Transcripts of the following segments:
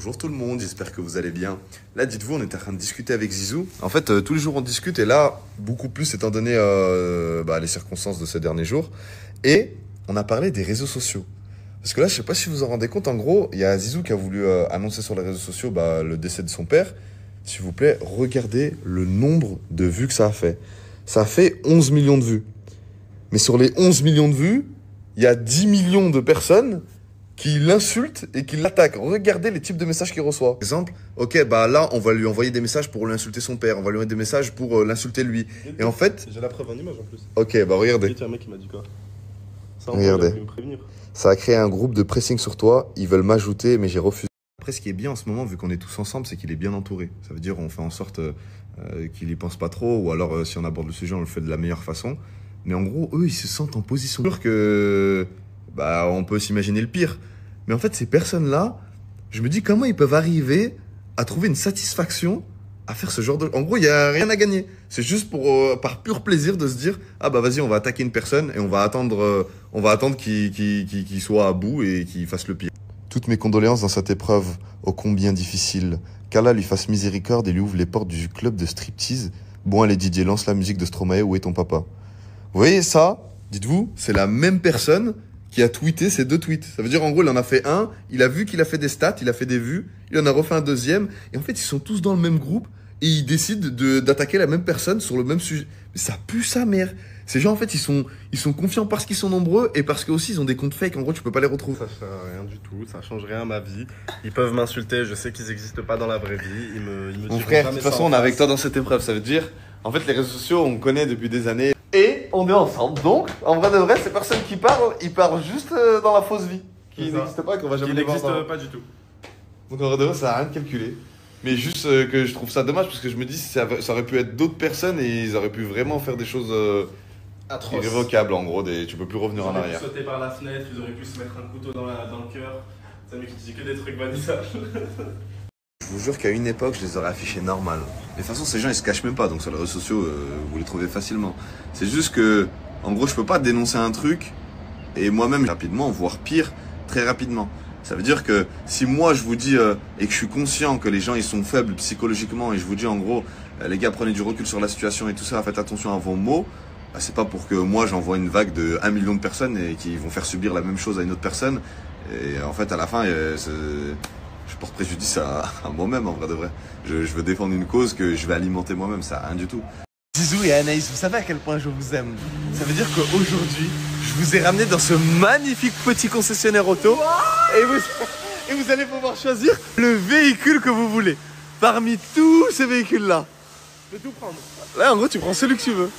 Bonjour tout le monde, j'espère que vous allez bien. Là, dites-vous, on était en train de discuter avec Zizou. En fait, tous les jours on discute et là, beaucoup plus étant donné les circonstances de ces derniers jours. Et on a parlé des réseaux sociaux. Parce que là, je sais pas si vous vous en rendez compte, en gros, il y a Zizou qui a voulu annoncer sur les réseaux sociaux le décès de son père. S'il vous plaît, regardez le nombre de vues que ça a fait. Ça a fait 11 millions de vues. Mais sur les 11 millions de vues, il y a 10 millions de personnes qui l'insultent et qui l'attaquent. Regardez les types de messages qu'il reçoit. Par exemple, ok, là, on va lui envoyer des messages pour lui insulter son père. On va lui envoyer des messages pour l'insulter lui. Et en fait... J'ai la preuve en image en plus. Ok, regardez. Il y a un mec qui m'a dit quoi? Ça, Regardez. me prévenir. Ça a créé un groupe de pressing sur toi. Ils veulent m'ajouter, mais j'ai refusé. Après, ce qui est bien en ce moment, vu qu'on est tous ensemble, c'est qu'il est bien entouré. Ça veut dire on fait en sorte qu'il y pense pas trop, ou alors si on aborde le sujet, on le fait de la meilleure façon. Mais en gros, eux, ils se sentent en position. C'est sûr que on peut s'imaginer le pire. Mais en fait, ces personnes-là, je me dis comment ils peuvent arriver à trouver une satisfaction à faire ce genre de... En gros, il n'y a rien à gagner. C'est juste par pur plaisir de se dire « Ah vas-y, on va attaquer une personne et on va attendre qu'il soit à bout et qu'il fasse le pire. » Toutes mes condoléances dans cette épreuve, ô combien difficile. Qu'Allah lui fasse miséricorde et lui ouvre les portes du club de striptease. Bon, allez Didier, lance la musique de Stromae, où est ton papa? Vous voyez ça? Dites-vous, c'est la même personne qui a tweeté ces deux tweets. Ça veut dire, en gros, il en a fait un, il a vu qu'il a fait des stats, il a fait des vues, il en a refait un deuxième, et en fait, ils sont tous dans le même groupe, et ils décident d'attaquer la même personne sur le même sujet. Mais ça pue sa mère. Ces gens, en fait, ils sont confiants parce qu'ils sont nombreux, et parce qu'aussi, ils ont des comptes fake, en gros, tu peux pas les retrouver. Ça sert à rien du tout, ça change rien à ma vie. Ils peuvent m'insulter, je sais qu'ils n'existent pas dans la vraie vie, ils me Mon frère, de toute façon, on est avec toi dans cette épreuve, ça veut dire, en fait, les réseaux sociaux, on connaît depuis des années. Et on est ensemble, donc en vrai de vrai, ces personnes qui parlent, ils parlent juste dans la fausse vie, qui n'existe pas, qu'on va jamais Qui voir. n'existe pas du tout. Donc en vrai de vrai, ça n'a rien de calculé. Mais juste que je trouve ça dommage parce que je me dis ça aurait pu être d'autres personnes et ils auraient pu vraiment faire des choses atroces, irrévocables en gros, tu peux plus revenir en arrière. Ils auraient pu sauter par la fenêtre, ils auraient pu se mettre un couteau dans le cœur. C'est un mec qui dit que des trucs banissables. Je vous jure qu'à une époque, je les aurais affichés normal. Mais de toute façon, ces gens, ils se cachent même pas. Donc sur les réseaux sociaux, vous les trouvez facilement. C'est juste que, en gros, je peux pas dénoncer un truc et moi-même rapidement, voire pire, très rapidement. Ça veut dire que si moi, je vous dis et que je suis conscient que les gens, ils sont faibles psychologiquement et je vous dis en gros, les gars, prenez du recul sur la situation et tout ça, faites attention à vos mots. C'est pas pour que moi, j'envoie une vague de 1 million de personnes et qui vont faire subir la même chose à une autre personne. Et en fait, à la fin, je porte préjudice à moi-même en vrai de vrai. Je veux défendre une cause que je vais alimenter moi-même, ça n'a rien du tout. Zizou et Anaïs, vous savez à quel point je vous aime. Ça veut dire qu'aujourd'hui, je vous ai ramené dans ce magnifique petit concessionnaire auto. Et vous allez pouvoir choisir le véhicule que vous voulez. Parmi tous ces véhicules-là. Je peux tout prendre. Là, en gros, tu prends celui que tu veux.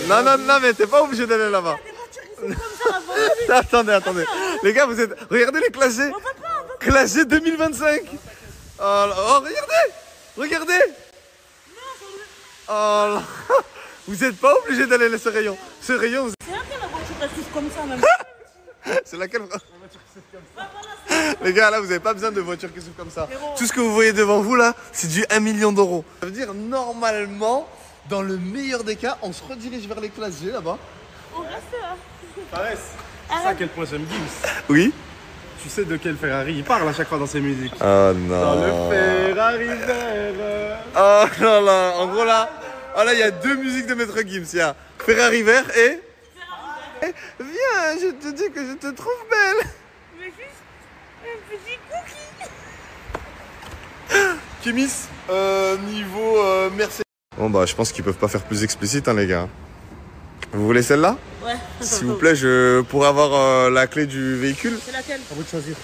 Non, mais t'es pas obligé d'aller là-bas. Attendez. Les gars, vous êtes... Regardez les Classe G. Classe G 2025. Oh, regardez. Oh là. Vous êtes pas obligé d'aller à ce rayon. Ce rayon... C'est laquelle la voiture qui souffle comme ça même? C'est laquelle? Les gars, là, vous avez pas besoin de voiture qui souffle comme ça. Tout ce que vous voyez devant vous, là, c'est du 1 million d'euros. Ça veut dire, normalement, dans le meilleur des cas, on se redirige vers les Classes G, là-bas. On reste là. Fares, c'est à quel point j'aime Gims. Oui. Tu sais de quel Ferrari il parle à chaque fois dans ses musiques. Oh non. Dans le Ferrari vert. Oh là là. En gros là, il y a deux musiques de Maître Gims. Il y a Ferrari vert et... Viens, je te dis que je te trouve belle. Mais juste un petit cookie. Kimis, niveau Mercedes. Bon je pense qu'ils peuvent pas faire plus explicite les gars. Vous voulez celle-là? Ouais. S'il vous plaît, je pourrais avoir la clé du véhicule. C'est laquelle? À vous de choisir.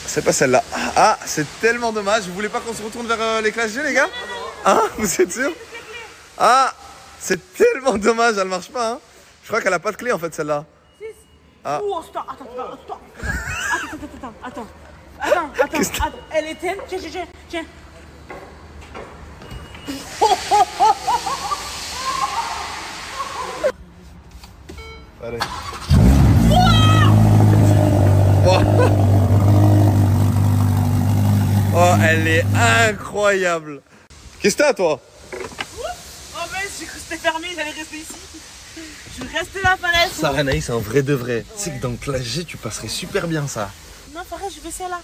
C'est pas celle-là. Ah, c'est tellement dommage. Vous voulez pas qu'on se retourne vers les Classes G, les gars? Hein? Vous êtes sûr? Ah, c'est tellement dommage, elle marche pas. Hein? Je crois qu'elle a pas de clé en fait, celle-là. Ah. Oh, stop. Attends. Elle est telle. Tiens. Allez. Oh, elle est incroyable. Qu'est-ce que t'as, toi? Oh, mais j'ai cru que c'était fermé, j'allais rester ici. Tu restes là, Fares. Ça, Anaïs, c'est un vrai de vrai. Tu sais que dans classe G, tu passerais super bien ça. Non, Fares, je veux celle-là.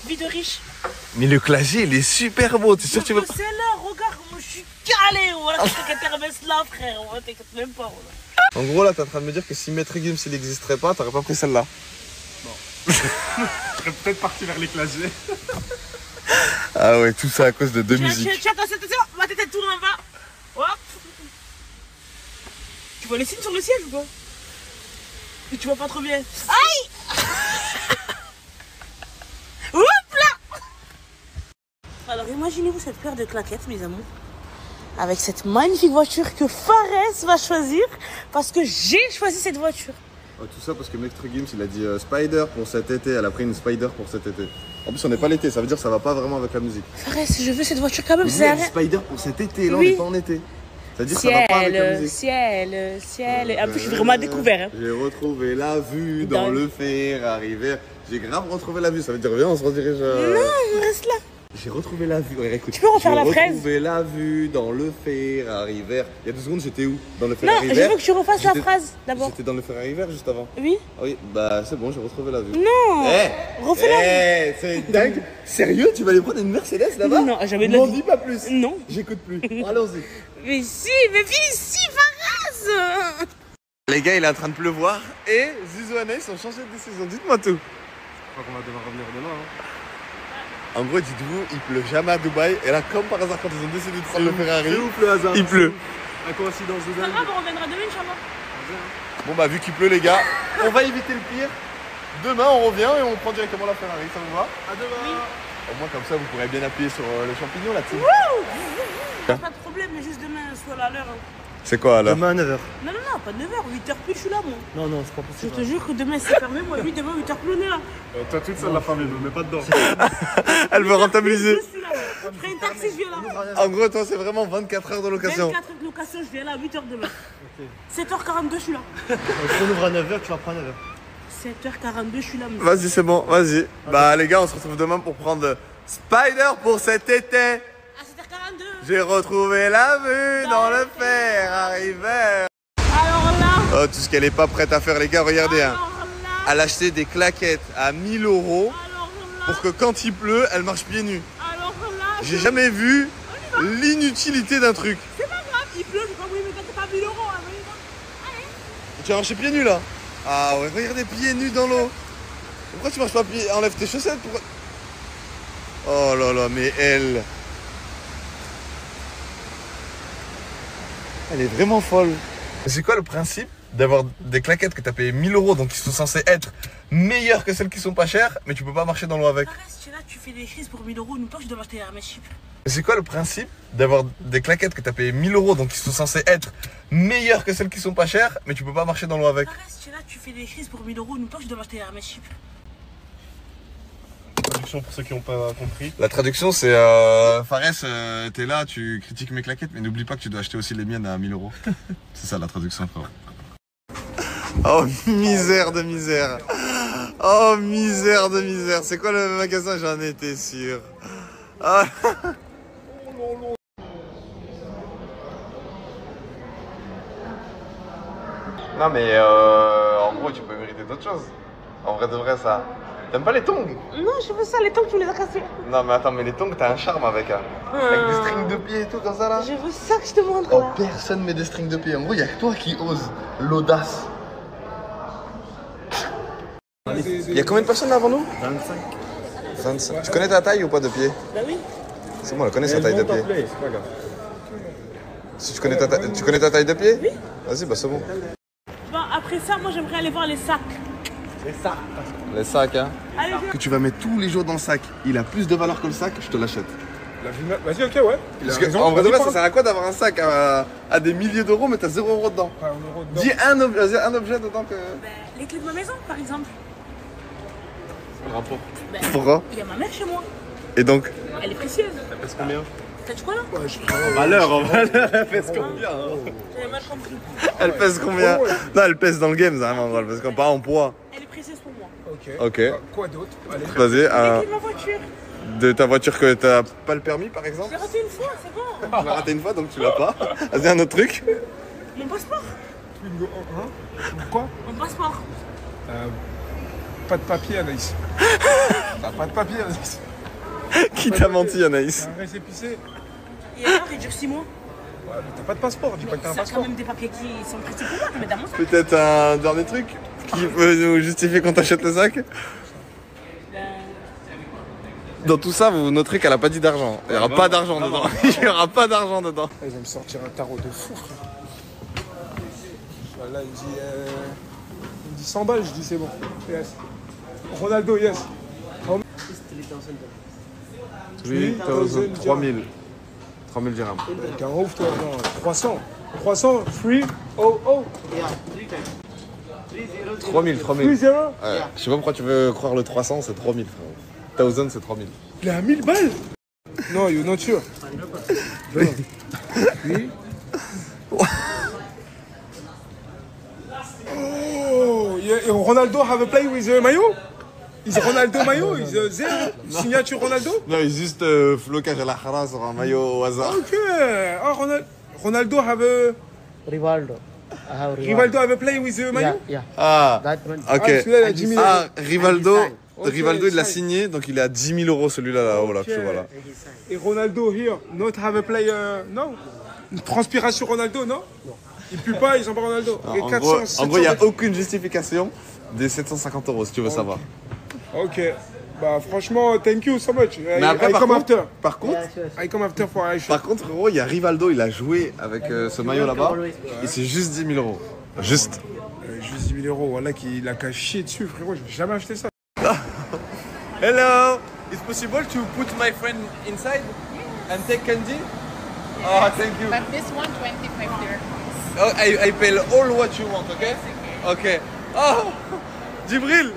Vie de riche. Mais le classe G, il est super beau. T'es sûr que tu veux. Je veux celle-là, regarde comment je suis calé. Voilà, t'inquiète là, frère. Voilà, t'inquiète même pas. Voilà. En gros, là, t'es en train de me dire que si Maître Gims il n'existerait pas, t'aurais pas pris celle-là. Je serais peut-être parti vers les classes G. Ah ouais, tout ça à cause de deux musiques. Tiens, attention, ma tête elle tourne en bas. Hop. Tu vois les signes sur le siège ou pas? Et tu vois pas trop bien. Aïe. Hop là. Alors imaginez-vous cette paire de claquettes, mes amours, avec cette magnifique voiture que Fares va choisir, parce que j'ai choisi cette voiture. Oh, tout ça parce que Maître Gims il a dit Spider pour cet été, elle a pris une Spider pour cet été. En plus on n'est pas l'été, ça veut dire que ça va pas vraiment avec la musique. Fares, je veux cette voiture quand même, c'est Elle dit Spider pour cet été, là Oui. on n'est pas en été. Ça veut dire que ça va pas avec la musique. Ciel. En plus, je suis vraiment à découvert. Hein. J'ai retrouvé la vue dans le Ferrari vert. J'ai grave retrouvé la vue, ça veut dire viens on se redirige. Non, reste là. J'ai retrouvé la vue. Ouais, écoute, Tu peux refaire la fraise? J'ai retrouvé la vue dans le Ferrari vert. Il y a 2 secondes, j'étais où? Dans le Non, Ferrari je vert. veux que tu refasses la J'étais- phrase d'abord. J'étais dans le Ferrari vert juste avant. Oui. Ah oui, bah c'est bon, j'ai retrouvé la vue. Non. Refais-la. C'est dingue. Sérieux, tu vas aller prendre une Mercedes là-bas? Non, jamais de la M'en vie. dis pas plus. Non. J'écoute plus. Allons-y. Mais si, mais viens ici, Faraz. Les gars, il est en train de pleuvoir et Zizou et Anaïs ont changé de décision. Dites-moi tout. Je crois qu'on va devoir revenir demain. Hein. En gros, dites-vous, il pleut jamais à Dubaï. Et là, comme par hasard, quand ils ont décidé de prendre le Ferrari, C'est ouf le hasard. il pleut. La coïncidence de C'est pas dingue. grave, on reviendra demain, Inch'Allah. Bon, bah, vu qu'il pleut, les gars, on va éviter le pire. Demain, on revient et on prend directement la Ferrari. Ça vous va? À demain. Au moins, comme ça, vous pourrez bien appuyer sur le champignon là-dessus. Pas de problème, mais juste demain, sois là à l'heure. Hein. C'est quoi alors? Demain à 9h. Non, pas 9h, 8h plus, je suis là, moi. Non, c'est pas Je possible. te jure que demain, c'est fermé, moi, oui, demain, 8h plus, on est là. Toi toute seule la famille, mais pas dedans. Elle veut rentabiliser. Je suis là. Je ferai une taxi, je viens là. En gros, toi, c'est vraiment 24 heures de location. 24 heures de location, je viens là, 8h demain. 7h42, je suis là. On ouvre à 9h, tu vas prendre à 9h. 7h42, je suis là, monsieur. Vas-y, c'est bon, vas-y. Bah, les gars, on se retrouve demain pour prendre Spider pour cet été. À 7h42. J'ai retrouvé la vue dans le Ferrari vert. Alors là. Oh, tout ce qu'elle est pas prête à faire, les gars, regardez. Hein. Alors là. Elle a acheté des claquettes à 1000 € Alors là. pour que quand il pleut, elle marche pieds nus. Alors là. J'ai jamais vu l'inutilité d'un truc. C'est pas grave, il pleut, je crois que oui, mais t'as pas 1000 €. Hein, mais bon. Allez. Tu as marché pieds nus là? Ah ouais, regardez, pieds nus dans l'eau. Pourquoi tu marches pas pieds? Enlève tes chaussettes. Pourquoi... Oh là là, mais elle est vraiment folle. C'est quoi le principe d'avoir des claquettes que t'as payé 1000 € donc qui sont censées être meilleures que celles qui sont pas chères, mais tu peux pas marcher dans l'eau avec? Arrête, tu es là, tu fais des crises pour 1000 €. Une fois, je dois m'acheter un Hermès Chip. C'est quoi le principe d'avoir des claquettes que t'as payé 1000 € donc qui sont censées être meilleures que celles qui sont pas chères, mais tu peux pas marcher dans l'eau avec? Arrête, tu es là, tu fais des crises pour 1000 €. Une fois, je dois m'acheter un Hermès Chip. Traduction pour ceux qui n'ont pas compris. La traduction c'est Fares, t'es là, tu critiques mes claquettes, mais n'oublie pas que tu dois acheter aussi les miennes à 1000 €. C'est ça la traduction, frère. Oh misère de misère. Oh misère de misère. C'est quoi le magasin? J'en étais sûr. Ah. Non mais en gros tu peux mériter d'autres choses. En vrai de vrai ça. T'aimes pas les tongs? Non, je veux ça, les temps que tu me les as cassés. Non mais attends, mais les tongs t'as un charme avec hein. Avec des strings de pied et tout comme ça là. Je veux ça que je te montre Oh là. personne met des strings de pied. En gros y'a que toi qui oses l'audace. Il y a combien de personnes là avant nous? 25. Tu connais ta taille ou pas de pied? Bah oui. C'est moi, elle connaît sa taille de pied. C'est pas grave. Si tu connais ta taille de pied? Oui. Vas-y, bah c'est bon. Bon, après ça, moi j'aimerais aller voir les sacs. C'est ça. Les sacs, hein. Allez, viens. Que tu vas mettre tous les jours dans le sac, il a plus de valeur que le sac, je te l'achète. Vas-y, ok, ouais. Parce que, en vrai de vrai, ça sert à quoi d'avoir un sac à des milliers d'euros, mais t'as 0 € dedans? Dis un objet dedans que. Bah, les clés de ma maison, par exemple. Rapport. Bah, Pourquoi? il y a ma mère chez moi. Et donc? Elle est précieuse. Ça pèse combien? T'as dit quoi là? En valeur, elle pèse combien hein? J'avais mal compris. Elle pèse combien? Non, elle pèse dans le game, ça, vraiment, elle pèse pas en poids. Elle est précieuse pour moi. Ok. Ok. Quoi d'autre? Allez. Vas-y, Les clés de ma voiture. de ta voiture que t'as pas le permis par Je exemple? l'ai raté une fois, c'est bon. Tu l'as raté une fois donc tu l'as pas. Vas-y, un autre truc. Mon passeport. Bingo. Hein? Pourquoi? Mon passeport. Pas de papier, Anaïs. T'as pas de papier, Anaïs. Qui t'a menti, Anaïs? Un récépissé. Et alors, il dure 6 mois. Ouais, mais t'as pas de passeport, dis pas que t'as un C'est quand passeport. même des papiers qui sont précis pour moi, mais dans mon sac. Peut-être un dernier truc qui peut nous justifier qu'on t'achète le sac? Dans tout ça, vous noterez qu'elle a pas dit d'argent. Il n'y aura pas d'argent dedans. Il n'y aura pas d'argent dedans. Ils vont me sortir un tarot de fou, frère. Voilà, il me dit 100 balles, je dis c'est bon. Yes. Ronaldo, yes. 3000 dirhams. T'es un ouf, toi. Non, 300. 300, 300. 3000. 3-0. Ouais. Je sais pas pourquoi tu veux croire le 300, c'est 3000 frère. 1000 c'est 3000. Il est à 1000 balles. Non, you're not sure. Oui. Oh, Ronaldo have a play with Mayo? Is Ronaldo Mayo? Is there signature Ronaldo? Non, il juste flocage à la hara sur un maillot au hasard. Ok. Ah, Ronaldo have a... Rivaldo. I have Rivaldo have a play with Mayo? Yeah. Ah, That one. ok. celui-là, il a 10 000 euros. Ah, Rivaldo, Ok, Rivaldo il l'a sign. signé, donc il est à 10 000 euros celui-là là-haut là, que tu vois là. Et Ronaldo here, not have a play, non? Une transpiration Ronaldo, non? Il pue pas, ils ont pas Ronaldo. Et En 400, gros, il 700 n'y a balles. aucune justification des 750 euros si tu veux savoir. Ok. Bah franchement, thank you so much. Mais après, I come after. par contre, I come after for Aisha. par contre, gros, il y a Rivaldo, il a joué avec ce maillot là-bas et c'est juste 10 000 euros. Juste. Juste 10 000 euros, voilà qu'il a qu'à chier dessus, frérot. Je vais jamais acheter ça. Hello, it's possible to put my friend inside and take candy? Oh, thank you. But this one, 25 dirhams. Oh, I pay all what you want, okay? Okay. Oh, Djibril,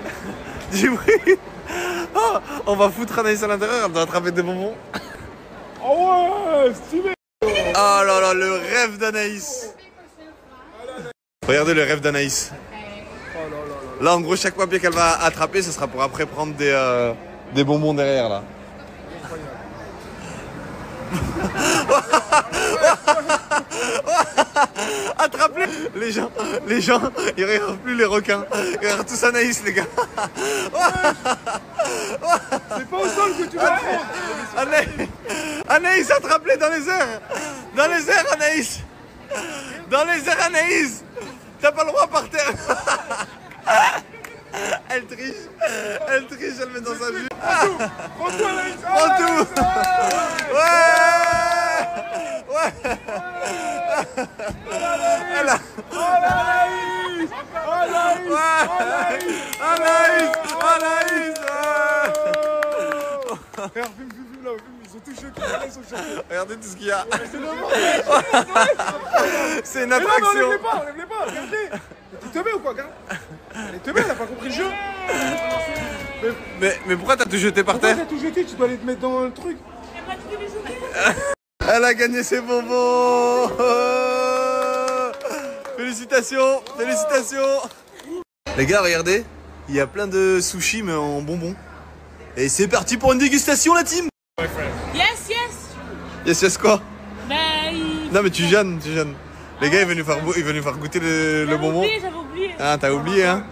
Djibril. Oh, on va foutre Anaïs à l'intérieur, elle doit attraper des bonbons. Oh ouais, stylé. Oh là là, le rêve d'Anaïs. Regardez le rêve d'Anaïs. Là, en gros, chaque papier qu'elle va attraper, ce sera pour après prendre des bonbons derrière, là. Attrape-les. Les gens, ils regardent plus les requins. Ils regardent tous Anaïs, les gars. C'est pas au sol que tu vas prendre. Anaïs, attrape-les dans les airs. Dans les airs, Anaïs. Dans les airs, Anaïs. T'as pas le droit par terre. Elle triche, elle met dans sa jupe. Prends-toi, Anaïs. Prends tout. Ouais. Ouais. Elle a... Anaïs. Anaïs. Ouais. Anaïs. Anaïs. Regarde, filme là, filme, ils sont tous choqués, ils sont choqués. Regardez tout ce qu'il y a. C'est une Mais non, mais attraction. enlève-les pas, regardez. Tu te mets ou quoi, regarde. Elle te met, elle a pas compris le jeu. Mais pourquoi t'as tout jeté par Pourquoi terre? t'as tout jeté? Tu dois aller te mettre dans le truc. Elle a gagné ses bonbons. Félicitations, félicitations. Les gars, regardez, il y a plein de sushis mais en bonbons. Et c'est parti pour une dégustation, la team. Yes, yes. Yes, quoi? Ben, il... Non mais tu jeûnes. Les gars, ils veulent nous faire goûter le bonbon. J'avais oublié. Ah, t'as oublié, hein?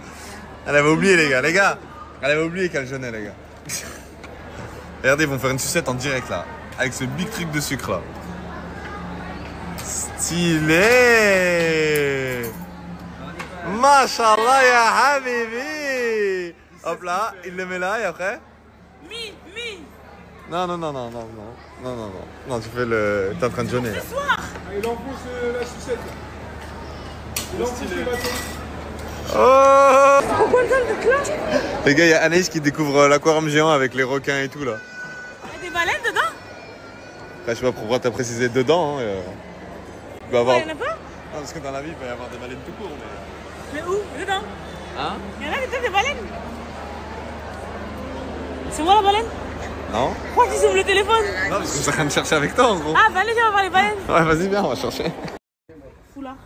Elle avait oublié, les gars. Elle avait oublié qu'elle jeûnait, les gars. Regardez, ils vont faire une sucette en direct, là. Avec ce big truc de sucre, là. Stylé! Mashallah, ya habibi! Hop là, il le met là, et après? Mi. Non, tu fais le... T'es en train de jeûner, là. Il enfonce la sucette. Il enfonce les bâtons. Oh! Les gars, il y a Anaïs qui découvre l'aquarium géant avec les requins et tout, là. Il y a des baleines dedans? Enfin, je sais pas pourquoi t'as précisé dedans. Hein, il peut y avoir... Il y en a pas? Non, parce que dans la vie, il peut y avoir des baleines tout court. Mais où? Dedans? Hein? Il y en a des baleines? C'est moi la baleine? Non? Pourquoi tu ouvres le téléphone? Non, parce que je suis en train de chercher avec toi, en gros. Ah, bah allez, viens, on va voir les baleines. Ouais, vas-y, viens, on va chercher. Foulard.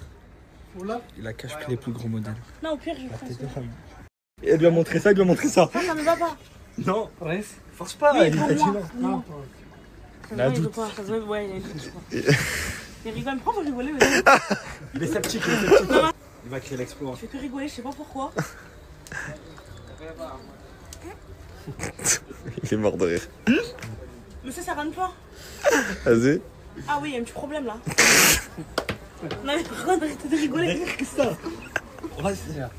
Il a cache les plus gros modèles. Non, au pire, je prends ça. Elle lui a montré ça, il lui a montré ça. Ça ne va pas. Non, reste. Force pas, Oui, il pour est moi. fatiguant. Non. Il a un Il veut doute. pas, ça se voit, ouais, il a un doute, je crois. Il rigole, pourquoi vous rigolez? Il est sceptique, il est sceptique. Il va créer l'exploit. Je fais que rigoler, je sais pas pourquoi. Il est mort de rire. Mais ça rentre pas. Vas-y. Ah oui, il y a un petit problème là. Non mais pourquoi arrêtez de rigoler? Qu'est-ce que ça? On va se faire.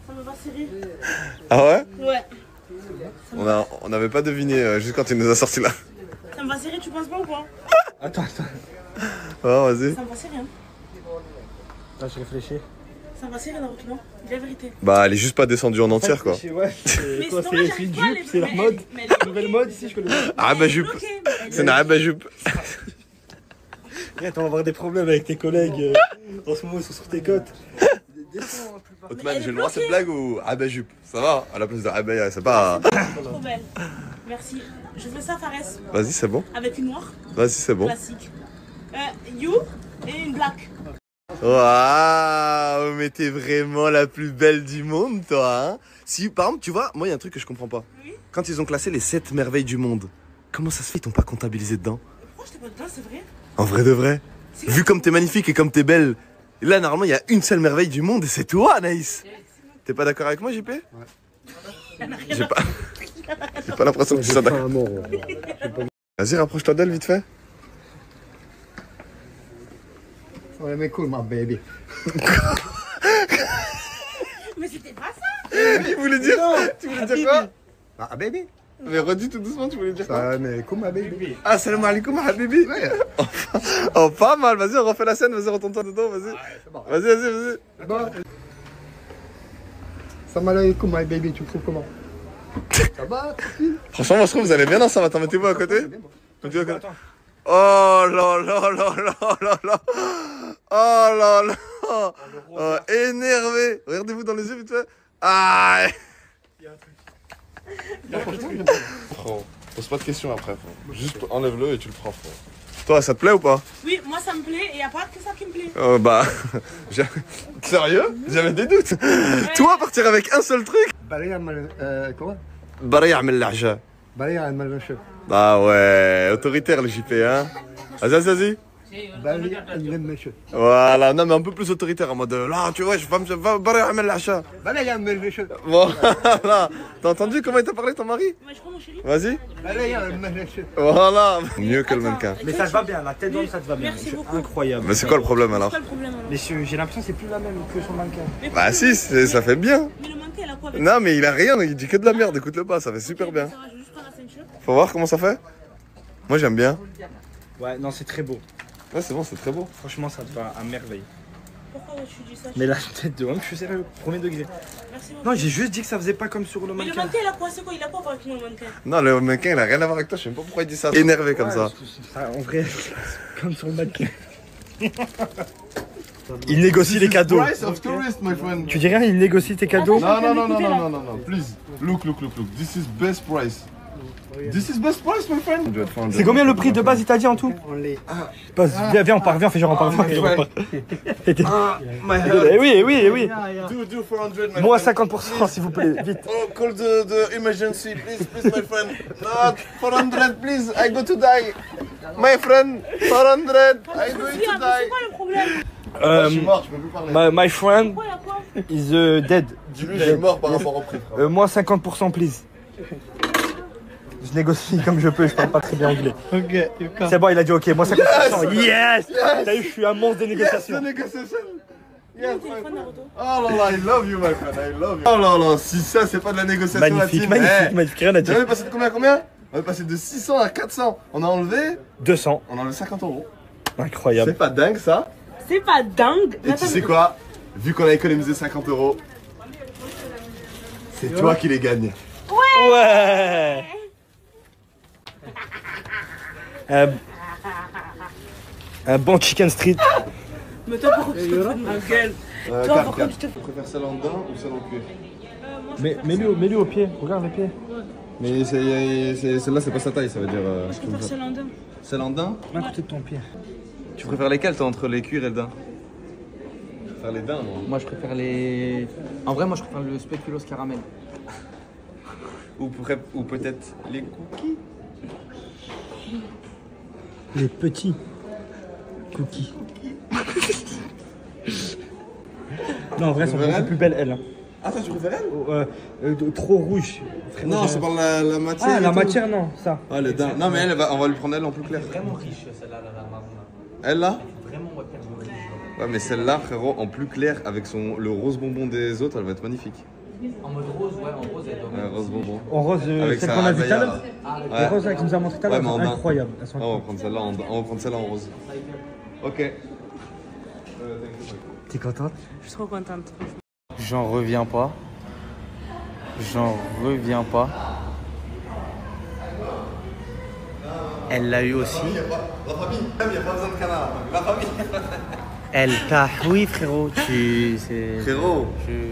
Ça me va serrer. Ah ouais? Ouais. On n'avait pas deviné juste quand il nous a sorti là. Ça me va serrer, tu penses pas ou pas? Attends. Oh, vas-y. Ça me va serrer, hein. Là, je réfléchis. Ça me va serrer dans votre nom. Dis la vérité. Bah, elle est juste pas descendue en entière quoi. Ouais, Mais quoi, sinon, moi, c'est une j'arrive pas à jupe, les- c'est la mais mode. elle est Nouvelle bloquée. mode ici, je connais pas. Ah bah Elle est jupe. bloquée, mais elle est C'est une ah bah jupe. Arrête, on va avoir des problèmes avec tes collègues. En ce moment, ils sont sur tes côtes. Descends un peu par Otman, elle j'ai est le droit à cette bloquée. blague ou ah bah jupe? Ça va? À la place de ah bah c'est pas. trop belle. Merci. Je fais ça, Fares, Vas-y, c'est bon. avec une noire Vas-y, c'est bon. classique. You et une black. Waouh, mais t'es vraiment la plus belle du monde, toi, hein? Si, par exemple, tu vois, moi, il y a un truc que je comprends pas. Oui. Quand ils ont classé les 7 merveilles du monde, comment ça se fait qu'ils t'ont pas comptabilisé dedans? Pourquoi je t'ai pas dedans, c'est vrai? En vrai de vrai. C'est Vu comme t'es magnifique et comme t'es belle, là, normalement, il y a une seule merveille du monde et c'est toi, Anaïs. T'es pas d'accord avec moi, JP? J'ai pas... J'ai pas l'impression que tu sois d'accord. Vas-y, rapproche-toi d'elle, vite fait. Oh, let me cool my baby. Mais c'était pas ça. Il voulait dire... Tu voulais dire quoi? Ah, baby? Mais redis tout doucement, tu voulais dire quoi? Ah, mais cool my baby. Ah, salam alaikum, habibi. Ouais. Oh, pas mal, vas-y, on refait la scène, vas-y, retourne-toi dedans, vas-y. Vas-y. Bon. Salam alaikum my baby, tu le trouves comment? Ça va, tranquille? Franchement, moi je trouve que vous allez bien ensemble, attends, mettez-vous à côté. Mettez-vous à côté. Oh là là là là là là. Oh là là. Oh, énervé. Regardez-vous dans les yeux vite fait. Ah. Frérot, pose pas de questions après, frérot. Juste enlève-le et tu le prends, frérot. Toi, ça te plaît ou pas? Oui, moi ça me plaît et il n'y a pas que ça qui me plaît. Bah... Sérieux? J'avais des doutes. Toi, partir avec un seul truc? Barrière mal... Comment? Barrière من العشاء. Barrière mal lâché. Ah ouais, autoritaire le JP, hein. Vas-y. Barrière mal lâché. Voilà, non mais un peu plus autoritaire en mode là, tu vois, je vais me barrière من العشاء. Barrière mal lâché. Voilà. T'as entendu comment il t'a parlé ton mari? Mais je crois mon chéri. Vas-y. Barrière mal lâché. Voilà. Mieux que le mannequin. Mais ça te va bien, la tête d'homme, ça te va bien. Merci C'est beaucoup. incroyable. Mais c'est quoi le problème C'est alors? quoi le problème alors? Mais j'ai l'impression que c'est plus la même que son mannequin. Mais Bah si, ça fait bien. Mais le manqué, elle a quoi avec Non mais il a rien, il dit que de la merde, écoute-le pas, ça fait super bien. Ça va, je vais juste prendre la ceinture. Faut voir comment ça fait? Moi j'aime bien. Ouais, non, c'est très beau. Ouais c'est bon, c'est très beau. Franchement, ça te va à merveille. Pourquoi tu dis ça? Mais la tête de homme, je suis sérieux, premier degré. Merci beaucoup. Non, j'ai juste dit que ça faisait pas comme sur le Mais le mannequin. manqué, il a quoi? C'est quoi? Il a quoi avec moi le manquin? Non le mannequin il a rien à voir avec toi, je sais même pas pourquoi il dit ça. Énervé comme ça. En vrai, comme sur le mannequin. Il négocie les cadeaux. Price of tourist, my friend. Tu dis rien, il négocie tes cadeaux. No. Please, look. This is best price. This is best price, my friend. C'est combien le prix de base, il t'a dit en tout? Viens, on part, viens, on fait genre on part. Eh oui. Do 400, my Moins friend. 50% s'il vous plaît, vite. Oh, call the emergency, please, my friend. Not 400, please. I go to die. My friend, 400. I going C'est to quoi die. le problème? Je suis mort, je peux plus parler. My friend Pourquoi il a quoi? is dead. Dis-lui, je suis mort par rapport au prix. frère. Moins 50% please. Je négocie comme je peux, je parle pas très bien anglais. C'est bon, il a dit ok, moins 50%. Yes, T'as vu, je suis un monstre de négociation. Negotiation. Mon téléphone, Naruto. Oh là là, I love you, my friend, I love you. Oh là là, si ça, c'est pas de la négociation, la Magnifique, team. magnifique, rien à On dire. est passé de combien à combien? On est passé de 600 à 400. On a enlevé 200, 50 €. incroyable. C'est pas dingue ça? C'est pas dingue. Et tu sais quoi? Vu qu'on a économisé 50 €, c'est toi qui les gagnes. Ouais. Un bon chicken street. Mais toi, pourquoi tu te fous de ma gueule? Toi, pourquoi tu te fous? Tu préfères celle en dedans ou celle en cuir? Mais mets-le au pied, regarde les pieds. Mais celle-là, c'est pas sa taille, ça veut dire. Je préfère celle en deux. Celle en daim? À côté de ton pied. Tu préfères lesquelles toi entre les cuirs et le daim? Je préfère les daims, moi. Moi je préfère les... En vrai moi je préfère le spéculoos caramel. Ou peut-être les cookies? Les petits cookies. Non, en vrai, elles sont beaucoup plus belles, elles. Hein. Ah, ça, tu préfères elle? Trop rouge. Frérot, Non, c'est par la matière. Ah, la matière, non, ça. Ah, non, mais elle, on va lui prendre elle en plus clair. Vraiment riche celle-là, la marron. Elle là? Vraiment riche. Ouais, mais celle-là, frérot, en plus clair, avec le rose bonbon des autres, elle va être magnifique. En mode rose, ouais, en rose elle doit. Ouais, rose bonbon. En rose, Avec celle sa qu'on a vue tout à abaya, l'heure. là. Les roses là, qui nous a montré tout à l'heure, Ouais, mais elles en sont un. incroyables. Elles sont Ah, on va prendre celle-là en rose. Ok. T'es contente? Je suis trop contente. J'en reviens pas. Elle l'a eu aussi. La famille, il n'y a pas besoin de canard. La famille. Elle t'a. Oui, frérot, Frérot,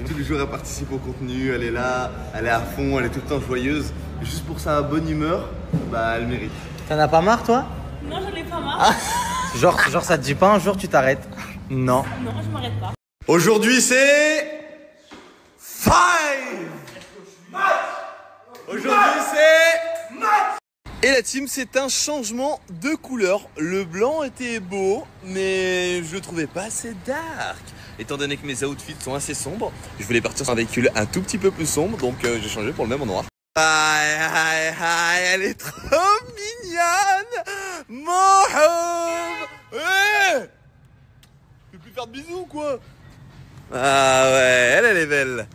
tous les jours elle participe au contenu, elle est là, elle est à fond, elle est tout le temps joyeuse. Juste pour sa bonne humeur, bah elle mérite. T'en as pas marre, toi? Non, j'en ai pas marre. Genre, ça te dit pas un jour tu t'arrêtes? Non. Non, je m'arrête pas. Aujourd'hui c'est 5. Aujourd'hui c'est match. Et la team, c'est un changement de couleur. Le blanc était beau, mais je le trouvais pas assez dark. Étant donné que mes outfits sont assez sombres, je voulais partir sur un véhicule un tout petit peu plus sombre, donc j'ai changé pour le même en noir. Aïe, elle est trop mignonne. Moham. Tu peux plus faire de bisous ou quoi? Ah ouais, elle est belle.